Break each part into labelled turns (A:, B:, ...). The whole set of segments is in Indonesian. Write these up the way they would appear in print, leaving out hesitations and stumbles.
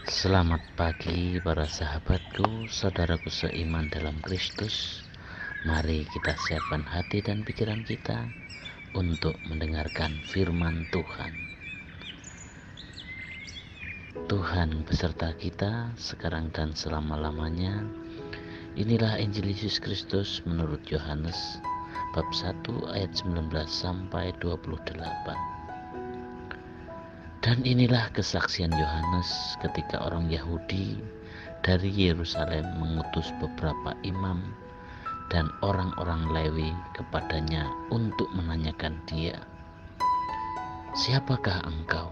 A: Selamat pagi para sahabatku, saudaraku seiman dalam Kristus. Mari kita siapkan hati dan pikiran kita untuk mendengarkan firman Tuhan. Tuhan beserta kita sekarang dan selama-lamanya. Inilah Injil Yesus Kristus menurut Yohanes bab 1 ayat 19 sampai 28. Dan inilah kesaksian Yohanes ketika orang Yahudi dari Yerusalem mengutus beberapa imam dan orang-orang Lewi kepadanya untuk menanyakan dia, "Siapakah engkau?"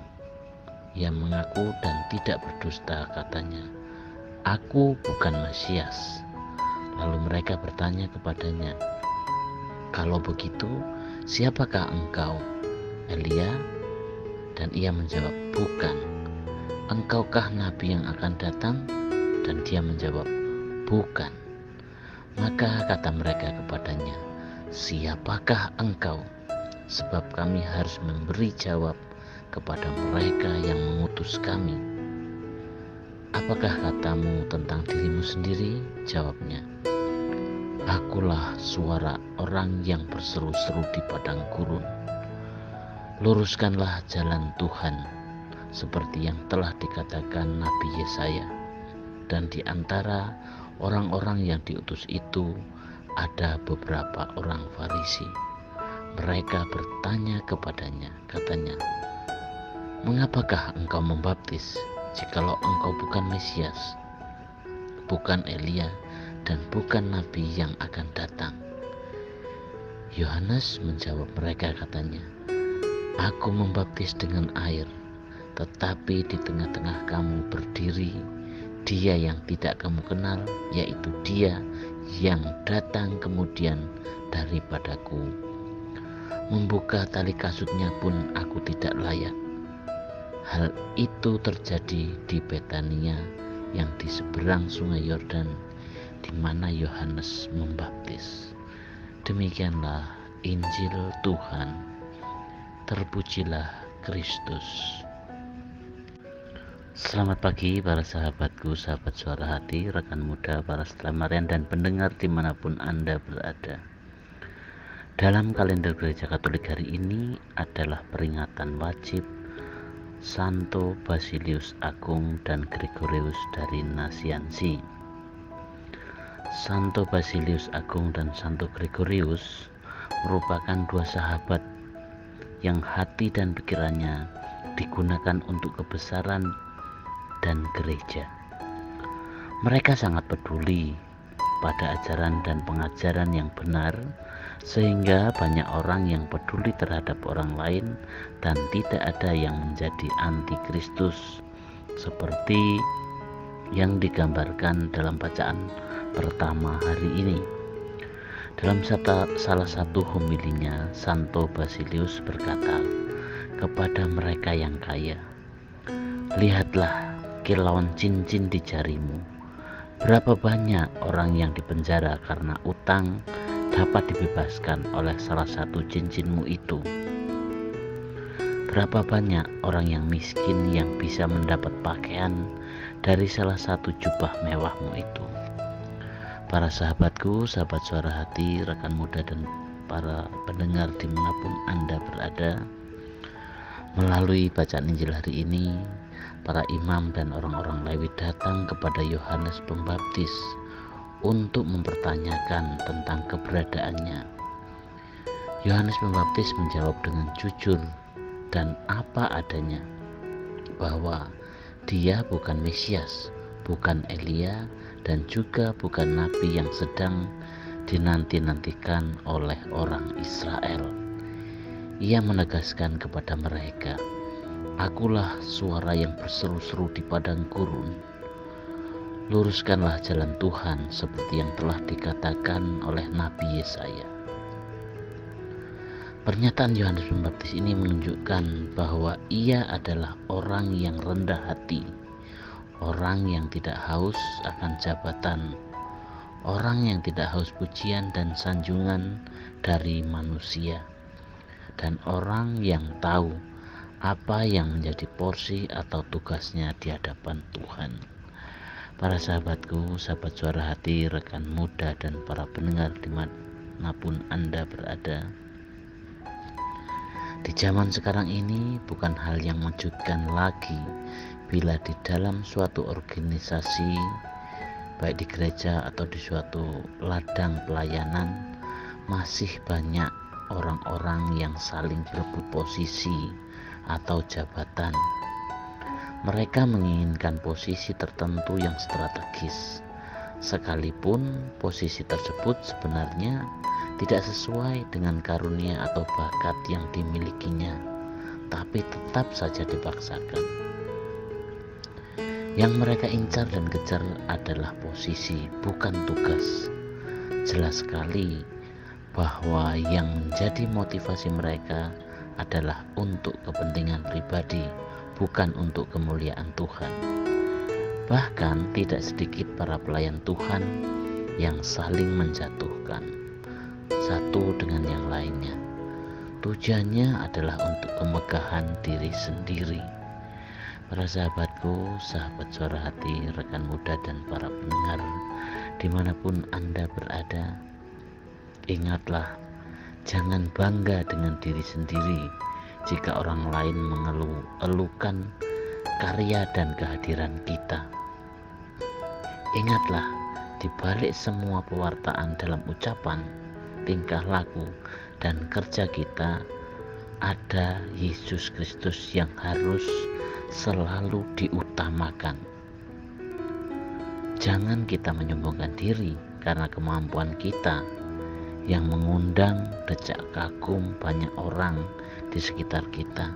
A: Ia mengaku dan tidak berdusta, katanya, "Aku bukan Mesias." Lalu mereka bertanya kepadanya, "Kalau begitu, siapakah engkau? Elia?" Dan ia menjawab, "Bukan." "Engkaukah nabi yang akan datang?" Dan dia menjawab, "Bukan." Maka kata mereka kepadanya, "Siapakah engkau? Sebab kami harus memberi jawab kepada mereka yang mengutus kami." "Apakah katamu tentang dirimu sendiri?" Jawabnya, "Akulah suara orang yang berseru-seru di padang gurun. Luruskanlah jalan Tuhan, seperti yang telah dikatakan Nabi Yesaya." Dan di antara orang-orang yang diutus itu ada beberapa orang Farisi. Mereka bertanya kepadanya, katanya, "Mengapakah engkau membaptis, jikalau engkau bukan Mesias, bukan Elia, dan bukan nabi yang akan datang?" Yohanes menjawab mereka, katanya, "Aku membaptis dengan air, tetapi di tengah-tengah kamu berdiri Dia yang tidak kamu kenal, yaitu Dia yang datang kemudian daripadaku. Membuka tali kasutnya pun aku tidak layak." Hal itu terjadi di Betania yang di seberang sungai Yordan, di mana Yohanes membaptis. Demikianlah Injil Tuhan. Terpujilah Kristus. Selamat pagi para sahabatku, sahabat suara hati, rekan muda, para setelamarian dan pendengar dimanapun Anda berada. Dalam kalender Gereja Katolik hari ini adalah peringatan wajib Santo Basilius Agung dan Gregorius dari Nasiansi. Santo Basilius Agung dan Santo Gregorius merupakan dua sahabat yang hati dan pikirannya digunakan untuk kebesaran dan gereja. Mereka sangat peduli pada ajaran dan pengajaran yang benar, sehingga banyak orang yang peduli terhadap orang lain dan tidak ada yang menjadi antikristus, seperti yang digambarkan dalam bacaan pertama hari ini. Dalam salah satu homilinya, Santo Basilius berkata kepada mereka yang kaya, "Lihatlah kilauan cincin di jarimu. Berapa banyak orang yang dipenjara karena utang dapat dibebaskan oleh salah satu cincinmu itu. Berapa banyak orang yang miskin yang bisa mendapat pakaian dari salah satu jubah mewahmu itu." Para sahabatku, sahabat suara hati, rekan muda dan para pendengar dimanapun Anda berada, melalui bacaan Injil hari ini, para imam dan orang-orang Lewi datang kepada Yohanes Pembaptis untuk mempertanyakan tentang keberadaannya. Yohanes Pembaptis menjawab dengan jujur dan apa adanya, bahwa dia bukan Mesias, bukan Elia, dan juga bukan nabi yang sedang dinanti-nantikan oleh orang Israel. Ia menegaskan kepada mereka, "Akulah suara yang berseru-seru di padang gurun. Luruskanlah jalan Tuhan, seperti yang telah dikatakan oleh Nabi Yesaya." Pernyataan Yohanes Pembaptis ini menunjukkan bahwa ia adalah orang yang rendah hati, orang yang tidak haus akan jabatan, orang yang tidak haus pujian dan sanjungan dari manusia, dan orang yang tahu apa yang menjadi porsi atau tugasnya di hadapan Tuhan. Para sahabatku, sahabat suara hati, rekan muda, dan para pendengar dimanapun Anda berada, di zaman sekarang ini bukan hal yang mengejutkan lagi bila di dalam suatu organisasi, baik di gereja atau di suatu ladang pelayanan, masih banyak orang-orang yang saling berebut posisi atau jabatan. Mereka menginginkan posisi tertentu yang strategis, sekalipun posisi tersebut sebenarnya tidak sesuai dengan karunia atau bakat yang dimilikinya, tapi tetap saja dipaksakan. Yang mereka incar dan kejar adalah posisi, bukan tugas. Jelas sekali bahwa yang menjadi motivasi mereka adalah untuk kepentingan pribadi, bukan untuk kemuliaan Tuhan. Bahkan tidak sedikit para pelayan Tuhan yang saling menjatuhkan satu dengan yang lainnya. Tujuannya adalah untuk kemegahan diri sendiri. Para sahabatku, sahabat suara hati, rekan muda, dan para pendengar dimanapun Anda berada, ingatlah, jangan bangga dengan diri sendiri jika orang lain mengeluhkan karya dan kehadiran kita. Ingatlah, di balik semua pewartaan dalam ucapan, tingkah laku, dan kerja kita, ada Yesus Kristus yang harus selalu diutamakan. Jangan kita menyombongkan diri karena kemampuan kita yang mengundang decak kagum banyak orang di sekitar kita.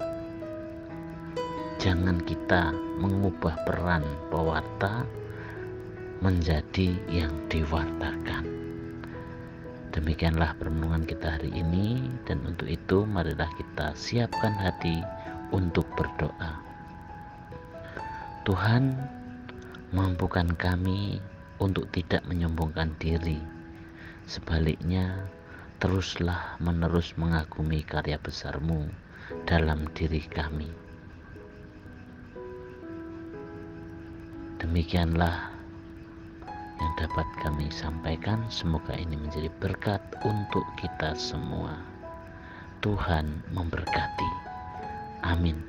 A: Jangan kita mengubah peran pewarta menjadi yang diwartakan. Demikianlah perenungan kita hari ini, dan untuk itu marilah kita siapkan hati untuk berdoa. Tuhan, mampukan kami untuk tidak menyombongkan diri. Sebaliknya, teruslah menerus mengagumi karya besar-Mu dalam diri kami. Demikianlah yang dapat kami sampaikan. Semoga ini menjadi berkat untuk kita semua. Tuhan memberkati. Amin.